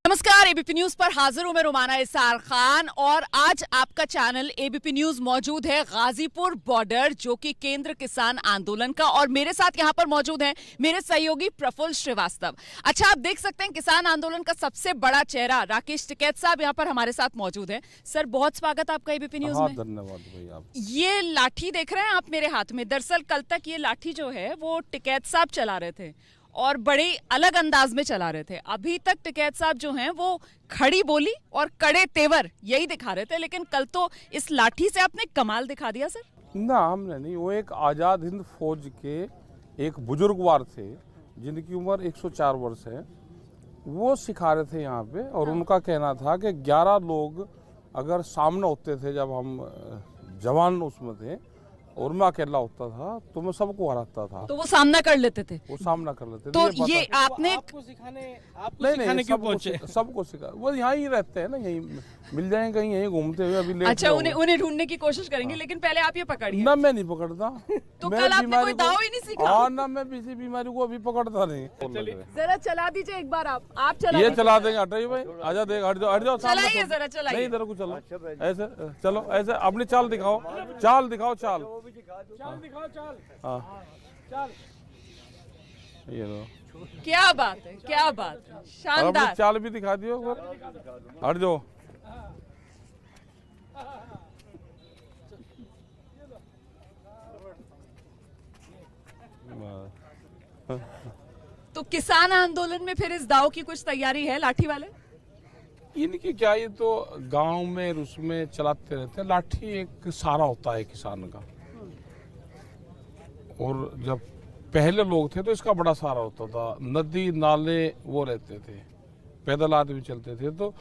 नमस्कार, ABP news पर हाजिर हूं मैं रुमाना इसार खान और आज आपका चैनल एबीपी न्यूज मौजूद है गाजीपुर बॉर्डर जो कि केंद्र किसान आंदोलन का। और मेरे साथ यहां पर मौजूद हैं मेरे सहयोगी प्रफुल्ल श्रीवास्तव। अच्छा, आप देख सकते हैं किसान आंदोलन का सबसे बड़ा चेहरा राकेश टिकैत साहब यहां पर हमारे साथ मौजूद है। सर, बहुत स्वागत आपका एबीपी न्यूज में। धन्यवाद भैया। ये लाठी देख रहे हैं आप मेरे हाथ में, दरअसल कल तक ये लाठी जो है वो टिकैत साहब चला रहे थे और बड़े अलग अंदाज में चला रहे थे। अभी तक टिकैत साहब जो हैं वो खड़ी बोली और कड़े तेवर यही दिखा रहे थे, लेकिन कल तो इस लाठी से आपने कमाल दिखा दिया सर। ना, हमने नहीं। वो एक आज़ाद हिंद फौज के एक बुजुर्गवार थे जिनकी उम्र 104 वर्ष है। वो सिखा रहे थे यहाँ पे और उनका कहना था कि 11 लोग अगर सामने होते थे जब हम जवान उसमें थे और मैं अकेला होता था तो मैं सबको हराता था। तो वो सामना कर लेते थे। वो सामना कर लेते थे। तो ये आपने आपको सिखाने क्यों पहुंचे? सबको सिखा। वो यहाँ ही रहते हैं ना, यहीं मिल जाएंगे, कहीं यहीं घूमते हुए। अभी अच्छा, उन्हें ढूंढने की कोशिश करेंगे, लेकिन पहले आप ये पकड़िए। ना, मैं नहीं पकड़ता। तो कल आपने कोई दाव ही नहीं सीखा। हाँ ना, मैं किसी बीमारी को अभी पकड़ता नहीं। जरा चला दीजिए एक बार। आप चला ये चला देंगे। हटाइए भाई, आजा देख, हट जाओ। चलाइए जरा, चलाइए। नहीं, इधर को चलो। ऐसे चलो, ऐसे अपनी चाल दिखाओ। चाल दिखाओ, चाल दिखाओ, चाल। हाँ, चाल। ये लो। क्या बात है, क्या बात है, शानदार। अपनी चाल भी दिखा दियो। हट जाओ। तो किसान आंदोलन में फिर इस दाव की कुछ तैयारी है लाठी वाले? इनकी क्या, ये तो गांव में उसमें चलाते रहते हैं। लाठी एक सहारा होता है किसान का। और जब पहले लोग थे तो इसका बड़ा सहारा होता था। नदी नाले वो रहते थे, पैदल आदमी चलते थे। तो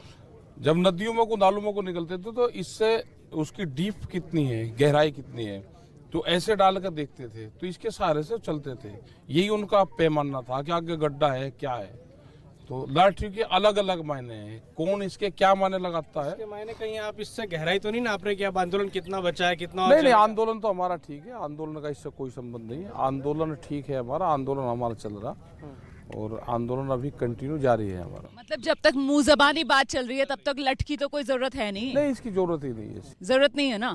जब नदियों में को नालों में को निकलते थे तो इससे उसकी डीप कितनी है, गहराई कितनी है, तो ऐसे डाल कर देखते थे। तो इसके सहारे से चलते थे। यही उनका पैमाना था कि आगे गड्ढा है क्या है। तो लाठी के अलग अलग मायने हैं। कौन इसके क्या मायने लगाता है, इसके मायने कहीं आप इससे गहराई तो नहीं नाप रहे कि अब आंदोलन कितना बचा है, कितना? नहीं, आंदोलन तो हमारा ठीक है। आंदोलन का इससे कोई संबंध नहीं है। आंदोलन ठीक है हमारा, आंदोलन हमारा चल रहा और आंदोलन अभी कंटिन्यू जारी है हमारा। मतलब जब तक मुंह जबानी बात चल रही है तब तक लठ की तो कोई जरूरत है नहीं। नहीं, इसकी जरूरत ही नहीं है। जरूरत नहीं है ना,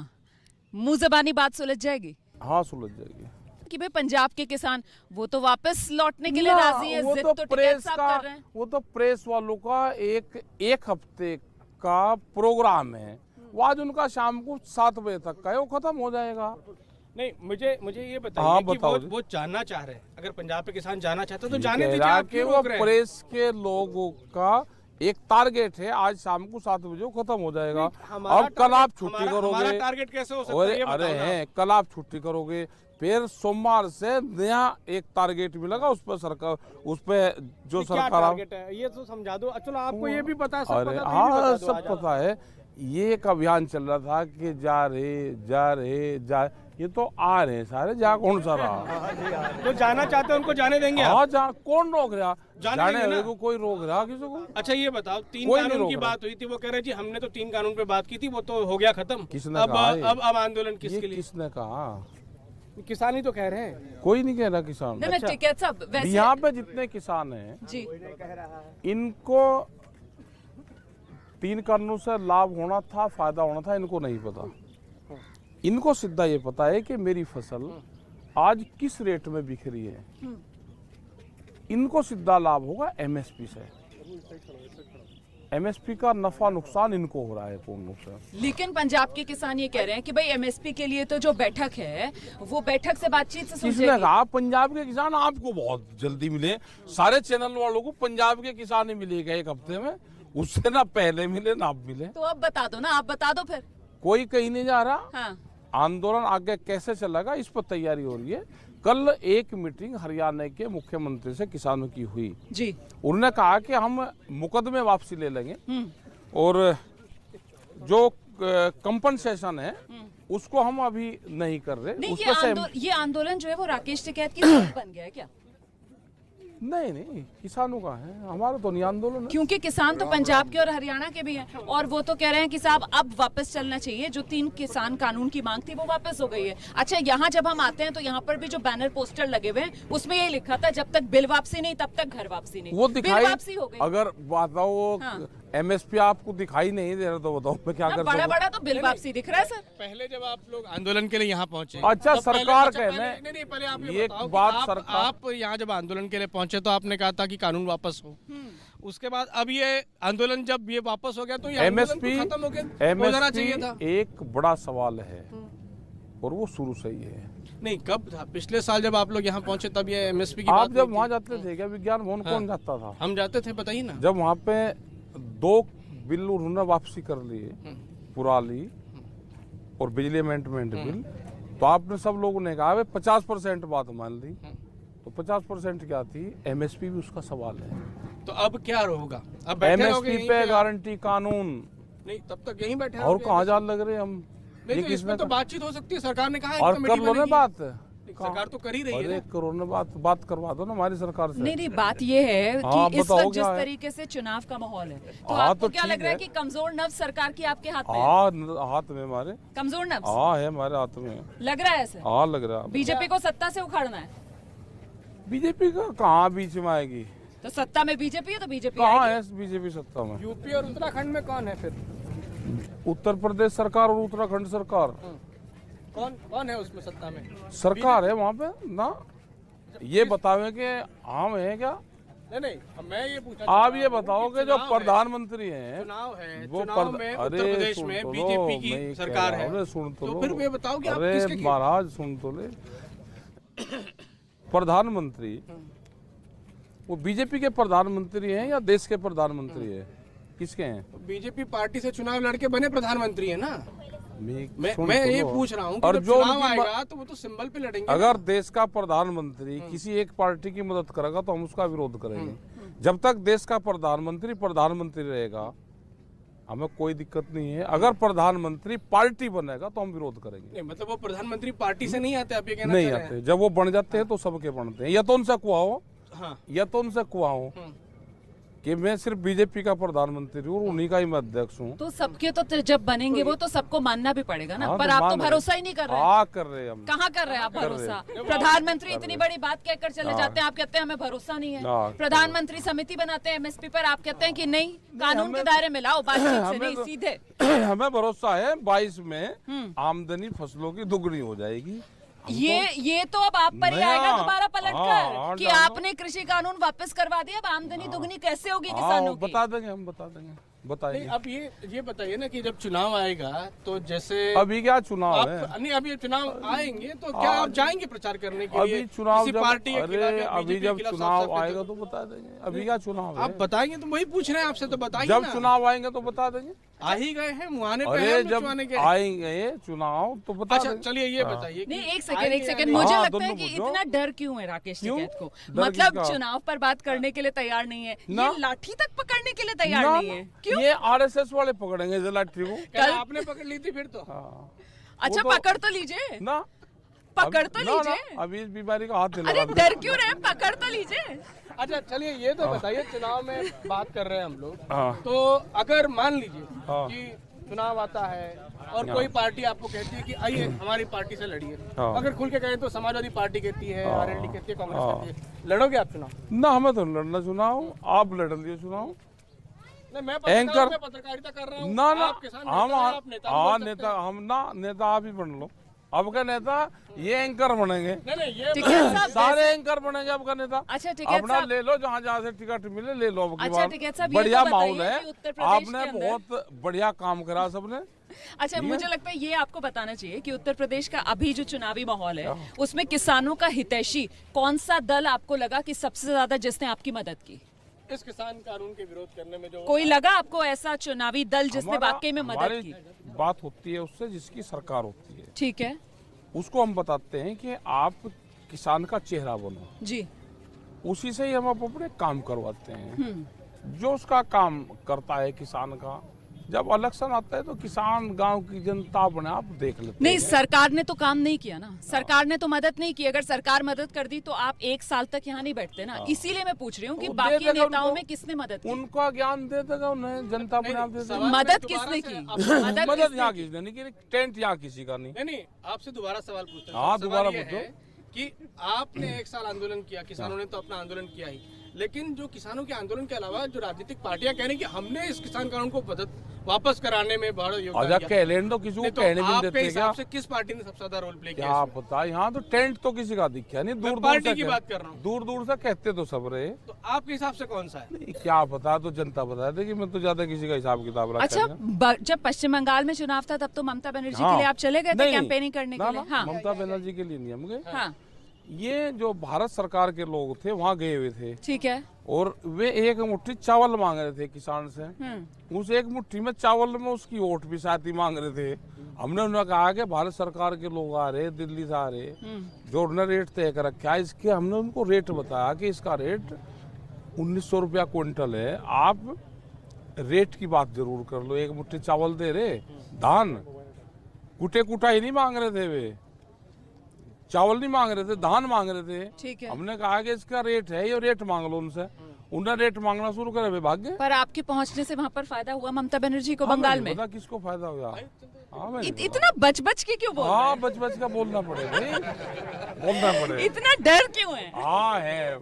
मुंह जबानी बात सुलझ जाएगी। हाँ, सुलझ जाएगी कि भाई पंजाब के किसान वो तो वापस लौटने के लिए राजी है। वो जिद तो तो प्रेस टिकैत साहब का, कर रहे हैं। वो तो प्रेस वालों का एक हफ्ते का प्रोग्राम है। वो आज उनका शाम को 7 बजे तक का है, वो खत्म हो जाएगा। नहीं, मुझे ये बताइए हाँ, कि वो जानना चाह रहे हैं। अगर पंजाब के किसान जाना चाहते हैं तो जाने दीजिए। आप क्यों वो रोक रहे हैं? प्रेस के लोगों का एक टारगेट है, आज शाम को 7 बजे वो खत्म हो जाएगा। अब कल आप छुट्टी करोगे। हमारा टारगेट कैसे हो सकता है? अरे हैं, कल आप छुट्टी करोगे, फिर सोमवार से नया एक टारगेट मिलेगा। उस पर सरकार, उस पे जो सरकार टारगेट है ये तो समझा दो। चलो, आपको ये भी पता है, सब अरे पता, हाँ, सब पता है। ये एक अभियान चल रहा था कि जा रहे, ये तो आ रहे हैं सारे। जा कौन सा रहा? जो जाना चाहते हैं उनको जाने देंगे? हाँ, कौन रोक रहा? जाने को कोई रोक रहा किसी को? अच्छा, ये बताओ, 3 कानून की बात हुई थी। वो कह रहे जी हमने तो 3 कानून पे बात की थी, वो तो हो गया खत्म। किसने कहा? अब आंदोलन किसके लिए? किसने कहा? किसान ही तो कह रहे हैं। कोई नहीं कह रहा किसान। नहीं, टिकैत साहब वैसे यहाँ पे जितने किसान हैं जी, इनको 3 कानूनों से लाभ होना था, फायदा होना था, इनको नहीं पता। इनको सीधा ये पता है कि मेरी फसल आज किस रेट में बिक रही है। इनको सीधा लाभ होगा एमएसपी से। एमएसपी का नफा नुकसान इनको हो रहा है पूर्ण रूप से। लेकिन पंजाब के किसान ये कह रहे हैं कि भाई एमएसपी के लिए तो जो बैठक है वो बैठक से बातचीत से किसने कहा? पंजाब के किसान आपको बहुत जल्दी मिले। सारे चैनल वालों को पंजाब के किसान ही मिलेगा एक हफ्ते में, उससे ना पहले मिले ना अब मिले। तो अब बता दो ना, आप बता दो फिर। कोई कहीं नहीं जा रहा। हाँ। आंदोलन आगे कैसे चलेगा इस पर तैयारी हो रही है। कल एक मीटिंग हरियाणा के मुख्यमंत्री से किसानों की हुई जी। उन्होंने कहा कि हम मुकदमे वापसी ले लेंगे और जो कंपनसेशन है उसको हम अभी नहीं कर रहे। नहीं, ये आंदोलन जो है वो राकेश टिकैत की बन गया है क्या? नहीं नहीं, किसानों का है, हमारा तो नहीं आंदोलन है। क्योंकि किसान तो पंजाब के और हरियाणा के भी हैं और वो तो कह रहे हैं कि साहब अब वापस चलना चाहिए, जो 3 किसान कानून की मांग थी वो वापस हो गई है। अच्छा, यहाँ जब हम आते हैं तो यहाँ पर भी जो बैनर पोस्टर लगे हुए हैं उसमें यही लिखा था जब तक बिल वापसी नहीं तब तक घर वापसी नहीं। वो दिखाई, बिल वापसी हो गई। अगर बताओ हाँ। MSP आपको दिखाई नहीं दे रहा तो बताओ मैं क्या कर बड़ा सकता बड़ा तो बिल वापसी दिख रहा है सर। पहले जब आप लोग आंदोलन के लिए यहाँ पहुंचे, अच्छा, तो पहले- सरकार अच्छा, कहने- पहले- नहीं पहले आप ये बताओ कि बात सरकार- आप यहाँ जब आंदोलन के लिए पहुंचे तो आपने कहा था कि कानून वापस हो। उसके बाद अब ये आंदोलन जब ये वापस हो गया तो ये आंदोलन MSP तो खत्म हो गया, हो जाना चाहिए था। एक बड़ा सवाल है और वो शुरू से ही है। नहीं, कब था? पिछले साल जब आप लोग यहाँ पहुंचे तब ये MSP की आप बात जब नहीं थी? वहाँ जाते थे क्या विज्ञान भवन कौन जाता था? हम जाते थे, बताइए ना। जब वहाँ पे 2 बिल उन्होंने वापसी कर लिए, पुराली और बिजली अमेंडमेंट बिल, तो आपने सब लोगों ने कहा 50% बात मान ली, तो 50% क्या थी? MSP भी उसका सवाल है। तो अब क्या होगा? अब बैठे रहोगे MSP यहीं पे पे? गारंटी कानून, नहीं, तब तक यहीं बैठे और रहोगे? कहाँ जान लग रहे हम? नहीं, ये तो किसने इसमें तो कहा? बातचीत हो सकती है, सरकार ने कहा है और कमेटी कर लो ना बनेगी। बात, सरकार तो कर ही रही है अरे ना। करो ना बात करवा दो ना हमारी सरकार से। नहीं नहीं, बात ये है कि हाँ, इस बताओ वक्त जिस क्या है? तरीके से चुनाव का माहौल है तो हाँ, आपको तो क्या ठीक लग रहा है है। कि कमजोर नब्ज सरकार की आपके हाथ में है? हाँ, हाथ में हमारे, कमजोर नब्ज हाँ है हमारे हाथ में, लग रहा है ऐसे? हाँ लग रहा है। बीजेपी को सत्ता से उखाड़ना है बीजेपी का कहाँ बीच में आएगी? तो सत्ता में बीजेपी है तो बीजेपी कहाँ आएगी। है बीजेपी सत्ता में? यूपी और उत्तराखंड में कौन है फिर? उत्तर प्रदेश सरकार और उत्तराखंड सरकार, कौन है उसमें सत्ता में? सरकार है वहाँ पे ना। ये बतावे कि हम है क्या? नहीं, मैं ये पूछा, आप ये बताओ कि जो प्रधानमंत्री हैं चुनाव है, वो चुनाव में उत्तर प्रदेश में बीजेपी की सरकार है, सुन तो फिर ये बताओ कि आप अरे किसके महाराज सुन तो ले। प्रधानमंत्री वो बीजेपी के प्रधानमंत्री हैं या देश के प्रधानमंत्री है? किसके हैं? बीजेपी पार्टी से चुनाव लड़के बने प्रधानमंत्री है ना। मैं सुन मैं तो ये लो। पूछ रहा हूँ और कि जो जब चुनाव उनकी आएगा तो वो तो सिंबल पे लड़ेंगे अगर देश का प्रधानमंत्री किसी एक पार्टी की मदद करेगा तो हम उसका विरोध करेंगे। जब तक देश का प्रधानमंत्री रहेगा हमें कोई दिक्कत नहीं है। अगर प्रधानमंत्री पार्टी बनेगा तो हम विरोध करेंगे। नहीं, मतलब वो प्रधानमंत्री पार्टी से नहीं आते, आप ये कहना नहीं चाह रहे हैं? आते, जब वो बन जाते हैं तो सबके बनते हैं। या तो उनसे कुआओ, हाँ, या तो उनसे कुआओ कि मैं सिर्फ बीजेपी का प्रधानमंत्री हूँ, उन्हीं का ही मैं अध्यक्ष हूँ। तो सबके तो जब बनेंगे वो तो सबको मानना भी पड़ेगा ना। हाँ, पर तो आप तो मान रहे भरोसा ही नहीं कर रहे हैं। हाँ कर रहे हैं हम। कहाँ कर रहे हैं आप कर रहे भरोसा? हैं। प्रधानमंत्री इतनी बड़ी बात कहकर चले जाते हैं, आप कहते हैं हमें भरोसा नहीं हाँ, है। प्रधानमंत्री समिति बनाते हैं MSP पर, आप कहते हैं कि नहीं, कानून के दायरे में लाओ, बातचीत से हमें नहीं, तो- सीधे। हमें भरोसा है 22 में आमदनी फसलों की दुगनी हो जाएगी। ये तो अब आप पर ही नया- आएगा दोबारा पलट हाँ, कर कि डालो। आपने कृषि कानून वापस करवा दिया, अब आमदनी दुगनी कैसे होगी किसानों की? बता देंगे, हम बता देंगे, नहीं, बताइए। अब ये बताइए ना कि जब चुनाव आएगा तो जैसे अभी क्या चुनाव आप है? नहीं, अभी चुनाव आएंगे तो क्या आप जाएंगे प्रचार करने के लिए? अभी चुनाव किसी जब पार्टी के खिलाफ अरे या अभी बीजेपी के जब खिलाफ चुनाव साफ-साफ आएगा तो बता देंगे। अभी क्या चुनाव आप है? बताएंगे तो वही पूछ रहे हैं आपसे, तो बताइए जब ना। चुनाव आएंगे तो बता देंगे। आ ही गए हैं, मुआने पे अरे हैं, जब मुचवाने के। आएंगे चुनाव तो बता अच्छा, देंगे। चलिए ये बताइए कि नहीं, एक आएंगे सेकंड या मुझे हाँ, लगता है दोनों कि पूछो। इतना डर क्यों है राकेश क्यों? टिकैत को? डर मतलब किसका? चुनाव पर बात करने के लिए तैयार नहीं है, ना। ये लाठी तक पकड़ने के लिए तैयार ना, नहीं है। क्यों? ये RSS वाले पकड़ेंगे लाठी को। कल आपने पकड़ ली थी फिर तो। हाँ। अच्छा, वो तो- पकड़ तो लीजिए, ना पकड़ तो ना, ना, लीजिए। अभी इस बीमारी का हाथ नहीं अरे लगा। डर क्यों रहे, पकड़ तो लीजिए। अच्छा, चलिए ये तो बताइए, चुनाव में बात कर रहे हैं हम लोग, हाँ। तो अगर मान लीजिए हाँ। कि चुनाव आता है और कोई पार्टी आपको कहती है कि आइए हमारी पार्टी से लड़िए, हाँ। अगर खुल के कहें तो समाजवादी पार्टी कहती है, RLD कहती है, कांग्रेस हाँ। कहती है, लड़ोगे आप चुनाव? ना हमें तो लड़ना चुनाव, आप लड़ लिए चुनाव। नहीं, मैं एंकर- पत्रकारिता कर रहा हूँ। ना ना आप किसान हम नेता हैं, आप नेता हाँ बन सकते नेता हैं। हम ना नेता आप ही बन लो। अब का नेता ये एंकर बनेंगे, नहीं, ये टिकैत साहब, सारे एंकर बनेंगे आपका नेता। अच्छा, टिकैत अपना साहब, ले लो, जहाँ जहाँ से टिकट मिले ले लो। अब की अच्छा, बार टिकैत साहब, ये बढ़िया तो माहौल बताइए है, कि उत्तर प्रदेश आपने के अंदर- बहुत बढ़िया काम करा सबने। अच्छा, मुझे लगता है ये आपको बताना चाहिए कि उत्तर प्रदेश का अभी जो चुनावी माहौल है उसमें किसानों का हितैषी कौन सा दल आपको लगा कि सबसे ज्यादा जिसने आपकी मदद की? इस किसान कानून के विरोध करने में जो कोई लगा आपको ऐसा चुनावी दल जिसने हमारा- वाकई में मदद हमारी की? बात होती है उससे जिसकी सरकार होती है, ठीक है उसको हम बताते हैं कि आप किसान का चेहरा बनो, जी। उसी से ही हम अपने काम करवाते हैं। जो उसका काम करता है किसान का, जब इलेक्शन आता है तो किसान, गांव की जनता अपने आप देख लेते नहीं, हैं। सरकार ने तो काम नहीं किया ना, सरकार ने तो मदद नहीं की। अगर सरकार मदद कर दी तो आप 1 साल तक यहाँ नहीं बैठते ना, इसीलिए मैं पूछ रही हूँ कि वो दे बाकी देगा नेताओं उनको, में किसने मदद की? उनका ज्ञान दे देगा उन्हें, जनता अपने आप दे देगी। मदद किसने की? मदद यहाँ किसने नहीं की, टेंट यहाँ किसी का नहीं। नहीं, आपसे दोबारा सवाल पूछते हैं। हाँ, सवाल दोबारा ये पूछो। है कि आपने 1 साल आंदोलन किया, किसानों ने तो अपना आंदोलन किया ही, लेकिन जो किसानों के आंदोलन के अलावा जो राजनीतिक पार्टियां कह रही कि हमने इस किसान कानून को वापस कराने में बड़ा योगदान आजा दिया। कहलेन तो किसी को नहीं, तो कहने भी नहीं आपके देते क्या? हिसाब से किस पार्टी ने सबसे ज्यादा रोल प्ले किया क्या इसमें? पता, यहाँ तो टेंट तो किसी का दिखा नहीं, दूर दूर पार्टी से की बात कर रहा हूँ। दूर दूर से कहते तो सब रहे। तो आपके हिसाब से कौन सा है? नहीं, क्या पता, तो जनता बता दे कि मैं तो ज्यादा किसी का हिसाब किताब रखा अच्छा, है। जब पश्चिम बंगाल में चुनाव था तब तो ममता बनर्जी हाँ। के लिए आप चले गए थे नहीं, कैंपेनिंग करने के लिए? हाँ ममता बनर्जी के लिए नहीं हम गए। हाँ, ये जो भारत सरकार के लोग थे वहाँ गए हुए थे, ठीक है। और वे एक मुट्ठी चावल मांग रहे थे किसान से। उस एक मुट्ठी में चावल में उसकी वोट भी साथ ही मांग रहे थे। हमने उन्हें कहा कि भारत सरकार के लोग आ रहे, दिल्ली से आ रहे, जो उन्होंने रेट तय कर रखा है इसके, हमने उनको रेट बताया कि इसका रेट 1900 रुपया क्विंटल है, आप रेट की बात जरूर कर लो। एक मुट्ठी चावल दे रहे, धान कुटे कुटा ही नहीं मांग रहे थे, वे चावल नहीं मांग रहे थे, धान मांग रहे थे। ठीक है। हमने कहा कि इसका रेट है, ये रेट मांग लो उनसे। उन्हें रेट मांगना शुरू करे, वे भाग गए। पर आपके पहुंचने से वहाँ पर फायदा हुआ ममता बनर्जी को बंगाल में? पता किसको फायदा हुआ? हाँ, मैंने बोला। इतना बच बच के क्यों बोल रहे हाँ, हैं? बच बच का बोलना पड़े भाई, बोलना पड़े। इतना डर क्यों है? हाँ है।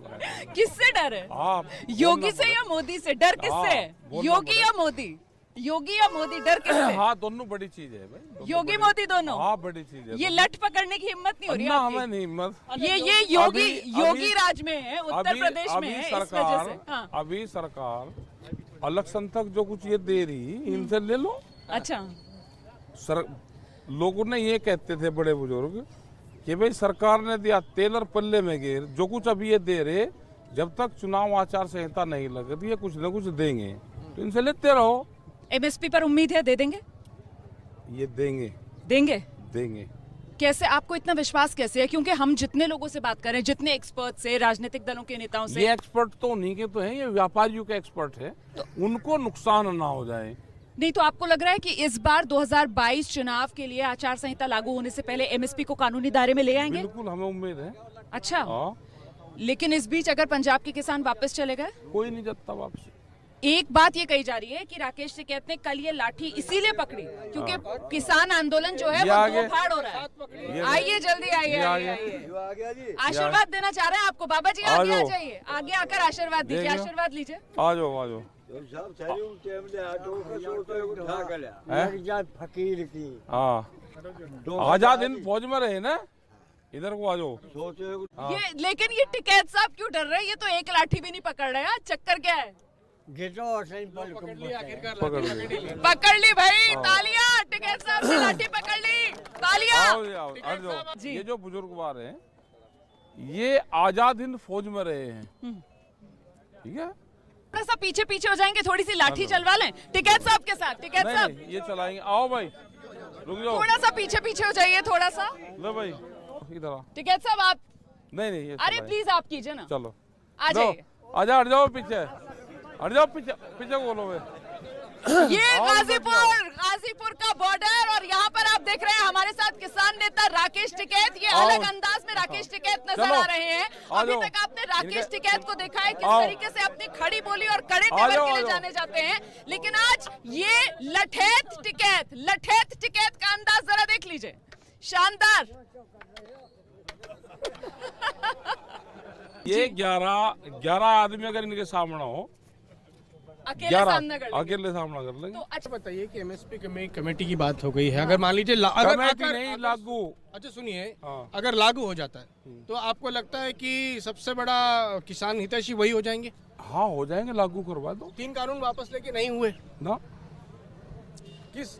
किससे डर है? हाँ, योगी से या मोदी से? डर किससे है? बोलना योगी या मोदी? योगी या मोदी, डर किससे? हाँ, दोनों बड़ी चीज है भाई, दोनों योगी बड़ी- मोदी दोनों? हाँ, बड़ी चीज है। ये लठ पकड़ने की हिम्मत नहीं हो रही ना, आपकी? हमें नहीं हिम्मत। ये योगी अभी- योगी राज में है, उत्तर प्रदेश में है, इस वजह से। हाँ। अभी सरकार इलेक्शन तक जो कुछ ये दे रही, इनसे ले लो। अच्छा, लोगों ने ये कहते थे बड़े बुजुर्ग कि भाई सरकार ने दिया तेल और पल्ले में गिर, जो कुछ अभी ये दे रहे, जब तक चुनाव आचार संहिता नहीं लगती ये कुछ न कुछ देंगे, तो इनसे लेते रहो। एमएसपी पर उम्मीद है दे देंगे? ये देंगे देंगे? देंगे। कैसे, आपको इतना विश्वास कैसे है? क्योंकि हम जितने लोगों से बात करें, जितने एक्सपर्ट से, राजनीतिक दलों के नेताओं से, ये एक्सपर्ट तो उन्हीं के तो हैं, ये व्यापारियों के एक्सपर्ट है, उनको नुकसान ना हो जाए। नहीं तो आपको लग रहा है कि इस बार 2022 चुनाव के लिए आचार संहिता लागू होने से पहले एमएसपी को कानूनी दायरे में ले आएंगे? बिल्कुल, हमें उम्मीद है। अच्छा, हाँ, लेकिन इस बीच अगर पंजाब के किसान वापस चले गए? कोई नहीं जाता वापसी। एक बात ये कही जा रही है कि राकेश टिकैत ने कल ये लाठी इसीलिए पकड़ी क्योंकि किसान आंदोलन जो है ये वो आगे- दो फाड़ हो रहा है। ये- आइए जल्दी आइए, ये आइए, आगे- आइए। आशीर्वाद देना चाह रहे हैं आपको बाबा जी, आगे आ जाओ। जाइए, आगे आकर आशीर्वाद दीजिए, देखिए। आशीर्वाद लीजिए। आ जाओ, आ जाओ। फकीर की हाँ, आजाद हिंद फौज में रहे ना, इधर को आ जाओ। हाँ। ये लेकिन ये टिकैत साहब क्यों डर रहे हैं? ये तो एक लाठी भी नहीं पकड़ रहे हैं, चक्कर क्या है? पकड़ ली। पकड़ ली भाई, तालियां! टिकैत साहब ने लाठी पकड़ ली, तालियां! आओ, आओ, आ जाओ। जी। ये जो बुजुर्गवार हैं, ये आजाद हिंद फौज में रहे हैं, ठीक है। थोड़ा सा पीछे पीछे हो जाएंगे, थोड़ी सी लाठी चलवा लें टिकैत साहब के साथ। टिकैत नहीं, साहब नहीं, ये चलाएंगे। आओ भाई, रुक जाओ। थोड़ा सा पीछे पीछे हो जाइए, थोड़ा सा। लो भाई, इधर आ। टिकैत साहब आप, नहीं, नहीं, ये अरे चलाएंगे। प्लीज आप कीजिए ना, चलो, आ लो, जाइए। आजा, हट जाओ पीछे, हट जाओ पीछे, पीछे बोलो वे। ये आओ, गाजीपुर का बॉर्डर, और यहाँ पर आप देख रहे हैं हमारे साथ किसान नेता राकेश टिकैत। ये आओ। अलग अंदाज में राकेश टिकैत नजर चलो, आ रहे हैं। आ अभी जाओ। तक आपने राकेश इनके- टिकैत को देखा है किस आओ। तरीके से अपनी खड़ी बोली और कड़े आ तेवर जाओ, के आ लिए जाओ। जाने जाते हैं, लेकिन आज ये लठेत टिकैत का अंदाज जरा देख लीजिए, शानदार। ये 11 आदमी अगर इनके सामने हो, अकेले सामना कर 11 लेंगे। अकेले सामना कर लेंगे। तो अच्छा बताइए कि एमएसपी कमेटी की बात हो गई है, अगर मान लीजिए अगर कमेटी अगर- नहीं लागू। अच्छा सुनिए, हाँ। अगर लागू हो जाता है तो आपको लगता है कि सबसे बड़ा किसान हितैषी वही हो जाएंगे? हाँ, हो जाएंगे, लागू करवा दो 3 कानून वापस लेके नहीं हुए, ना।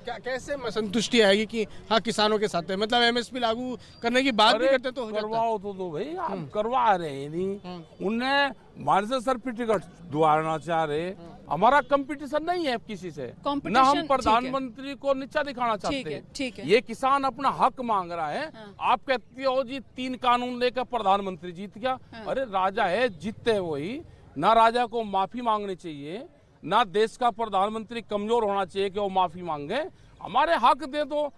कैसे संतुष्टि आएगी कि हाँ किसानों के साथ है? मतलब एमएसपी लागू करने की बात भी अरे करते तो हो जाता है। करवाओ तो दो भाई, आप करवा रहे हैं नहीं। उन्हें हमारे से सर्टिफिकेट दुआना चाह रहे, हमारा कंपटीशन नहीं है किसी से, Competition, ना हम ठीक है। प्रधानमंत्री को नीचा दिखाना ठीक चाहते है, ठीक है। ये किसान अपना हक मांग रहा है। आप कहते हो जी 3 कानून लेकर प्रधानमंत्री जीत गया। अरे राजा है, जीतते हैं वही ना, राजा को माफी मांगनी चाहिए। ना देश का प्रधानमंत्री कमजोर होना चाहिए कि वो माफी मांगे। हमारे हक दे दो।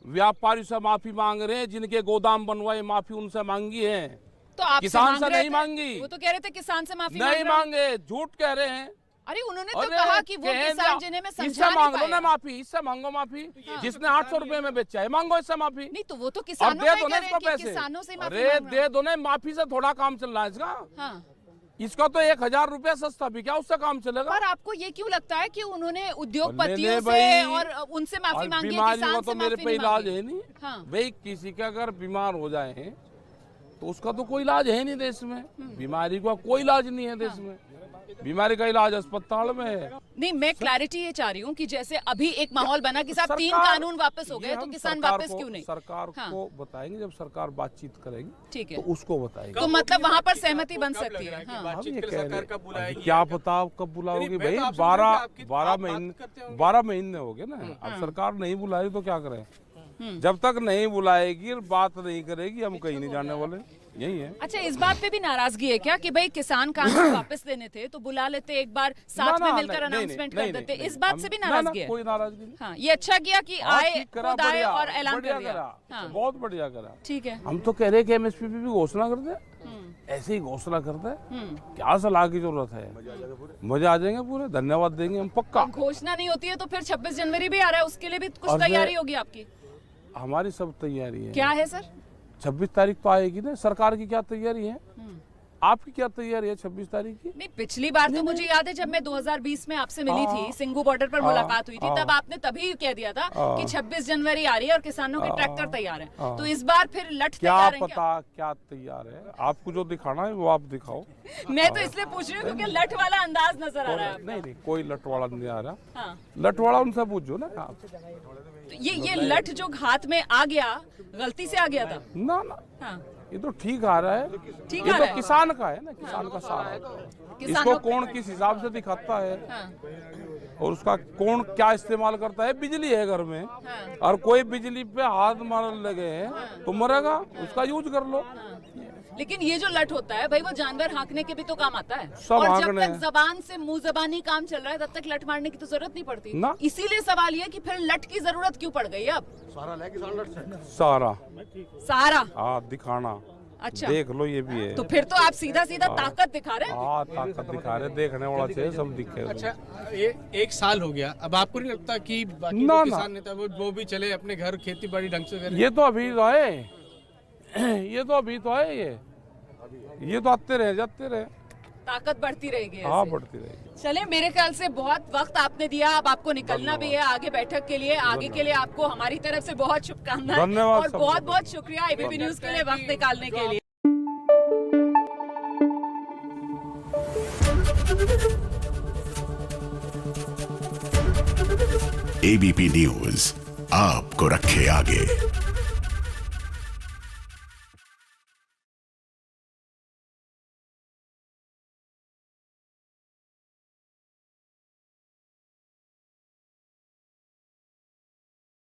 व्यापारी से माफी मांग रहे हैं, जिनके गोदाम बनवाए माफी उनसे मांगी है, तो आप किसान से नहीं मांगी। वो तो कह रहे थे किसान से माफी नहीं मांगे, झूठ कह रहे हैं। अरे उन्होंने तो कहा कि वो किसान जिन्हें मैं समझा इससे नहीं मांग लो पाया। ना माफी, इससे मांगो माफी। जिसने 800 रुपए में बेचा है मांगो इससे माफी। नहीं तो वो तो और किसानों दे का दो कह ना रहे इसको हैं कि पैसे। किसानों से माफी अरे मांग रहा है। दे दो ना, माफी से थोड़ा काम चल रहा है इसका। हाँ। इसका तो 1000 रुपया सस्ता भी क्या उससे काम चलेगा। पर आपको ये क्यों लगता है कि उन्होंने उद्योगपतियों ले से भाई, और उनसे माफी और मांगी है, बीमारी किसान का से तो मेरे माफी पे नहीं इलाज मांगी? है नहीं। हाँ। भाई किसी का अगर बीमार हो जाए तो उसका तो कोई इलाज है नहीं देश में। बीमारी का कोई इलाज नहीं है देश में। बीमारी का इलाज अस्पताल में है। नहीं, मैं क्लैरिटी ये चाह रही हूँ कि जैसे अभी एक माहौल बना कि साहब 3 कानून वापस हो गए, तो किसान वापस क्यों नहीं? सरकार हाँ। को बताएंगे, जब सरकार बातचीत करेगी ठीक है, तो उसको बताएंगे। तो मतलब वहाँ पर सहमति बन सकती है। कि हाँ। बातचीत ये के कह सरकार रहे- कब बुलाएगी? क्या पता आप कब बुलाओगे नहीं, भाई। मैं तो आपसे 12 पूछूं कि बारह आप बात महीने करते होंगे। 12 महीने हो गए ना। अब सरकार नहीं बुलाई तो क्या करें। जब तक नहीं बुलाएगी, बात नहीं करेगी, हम कहीं नहीं जाने वाले। यही है। अच्छा, इस बात पे भी नाराजगी है क्या कि भाई किसान कानून वापस लेने थे तो बुला लेते, एक बार साथ में मिलकर अनाउंसमेंट कर देते? इस बात से भी नाराजगी है? कोई नाराजगी नहीं। हाँ, ये अच्छा किया कि आए, ठीक करा, खुद आए बढ़िया, और ऐलान कर बढ़िया दिया। करा, हाँ, बहुत बढ़िया करा। ठीक है। हम तो कह रहे कि एमएसपी भी घोषणा कर दे। ऐसे ही घोषणा करते हैं, क्या सलाह की जरूरत है। मजा आ जाएंगे पूरे, धन्यवाद देंगे हम पक्का। अब घोषणा नहीं होती है तो फिर 26 जनवरी भी आ रहा है, उसके लिए भी कुछ और तैयारी होगी आपकी? हमारी सब तैयारी है। क्या है सर? 26 तारीख तो आएगी ना। सरकार की क्या तैयारी है, आपकी क्या तैयारी है 26 तारीख की? नहीं, पिछली बार तो मुझे याद है जब मैं 2020 में आपसे मिली थी, सिंगू बॉर्डर पर मुलाकात हुई थी, तब आपने तभी कह दिया था कि 26 जनवरी आ रही है और किसानों के ट्रैक्टर तैयार हैं। तो इस बार फिर लट क्या तैयार है क्या? पता क्या तैयार है। आपको जो दिखाना है वो आप दिखाओ। मैं तो इसलिए पूछ रही हूँ क्योंकि लट वाला अंदाज नजर आ रहा है। नहीं, कोई लटवाड़ा नहीं आ रहा। हाँ, लटवाड़ा उनसे पूछो ना आप। तो ये लठ जो हाथ में आ गया, गलती से आ गया था? ना हाँ, ये तो ठीक आ रहा है। ठीक ये आ तो रहा है। किसान का है ना, किसान का सारा। इसको किसानों कौन किस हिसाब से दिखाता है हाँ, और उसका कौन क्या इस्तेमाल करता है। बिजली है घर में और कोई बिजली पे हाथ मारने लगे हैं तो मरेगा, उसका यूज कर लो। लेकिन ये जो लठ होता है भाई, वो जानवर हाँकने के भी तो काम आता है। सब और जब हाँकने तक हैं। जबान से मुंह जबानी काम चल रहा है तब तक लठ मारने की तो जरूरत नहीं पड़ती ना। इसीलिए सवाल ये कि फिर लठ की जरूरत क्यों पड़ गई अब? सारा सारा? हाँ, दिखाना। अच्छा, देख लो, ये भी है। तो फिर तो आप सीधा सीधा ताकत दिखा रहे हैं। हाँ, ताकत दिखा रहे, देखने वाला चाहिए, सब दिखे। अच्छा, ये 1 साल हो गया, अब आपको नहीं लगता कि बाकी ना, जो ना। किसान नेता वो भी चले अपने घर खेती बाड़ी ढंग से करें? ये तो अभी तो है, ये तो अभी तो है। ये तो आते रहे जाते रहे। ताकत बढ़ती रहेगी हाँ, ऐसे। बढ़ती रहेगी। चले, मेरे ख्याल से बहुत वक्त आपने दिया, अब आपको निकलना भी है आगे बैठक के लिए। आगे के लिए आपको हमारी तरफ से बहुत शुभकामनाएं धन्यवाद और सबको। बहुत बहुत शुक्रिया एबीपी न्यूज के लिए वक्त निकालने के लिए। एबीपी न्यूज आपको रखे आगे।